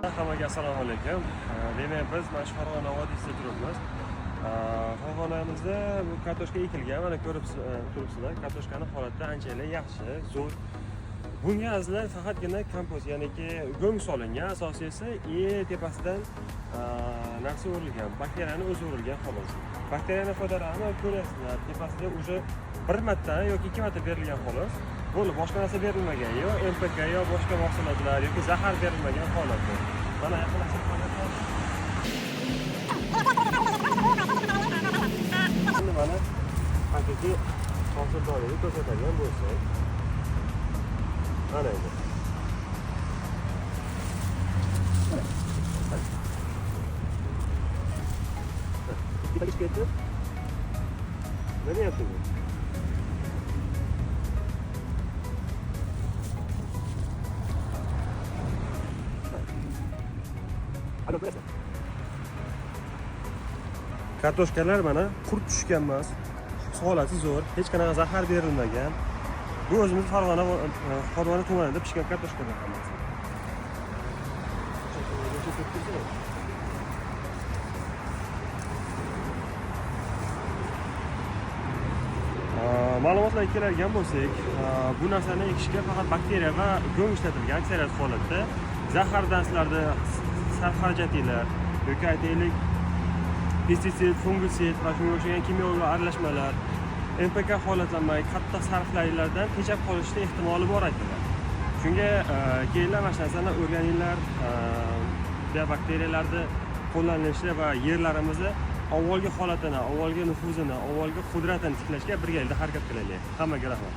Hammaga assalomu alaykum. Demak, biz mana shu Farg'ona vodiysida turibmiz. Farg'onamizda bu kartoshka ekilgan, mana ko'rib turibsizlar. Kartoshkani holati anchalik yaxshi, zo'r. Bunga azizlar faqatgina kompost, ya'niki go'ng solingan, asosiysi tepasidan narsa o'rilgan, bakteriyani o'zi o'rilgan xolos. Bakteriyani foydalari ko'rasizlar, tepasida уже bir marta yoki ikki marta berilgan xolos. Bo'ldi, boshqa narsa berilmagan, yo MPK yo boshqa mahsulotlar yoki zahar berilmagan holati. Mana yaqinlashib qarasak. Endi mana haqiqiy hosildorlikni ko'rsatadigan bo'lsak. Mana endi. Bitta ketdi. Nima yaptın? Kartoshkalar mana qurt tushgan emas. Holati zo'r, hech qanaqa zahar berilmagan. Bu o'zimiz Farg'ona tumanida pishgan kartoshkalar hammasi. Ma'lumotlarga keladigan bo'lsak, bu narsani ekishga faqat bakteriya va go'ng ishlatilgan aksariyat holatda. Zahar danslarda sarf xarajatinglar yoki aytaylik pestitsid, fungisid va shunga o'xshagan kimyoviy aralashmalar MPK holatlanmay qattiq sarflaylardan tejab qolishda ehtimoli bor aytiladi. Shunga keyinlar mana shu narsani o'rganinglar, bakteriyalarni qo'llanishi va yerlarimizni avvalgi holatini, avvalgi nufuzini, avvalgi qudratini tiklashga birgalikda harakat qilaylik. Hammaga rahmat.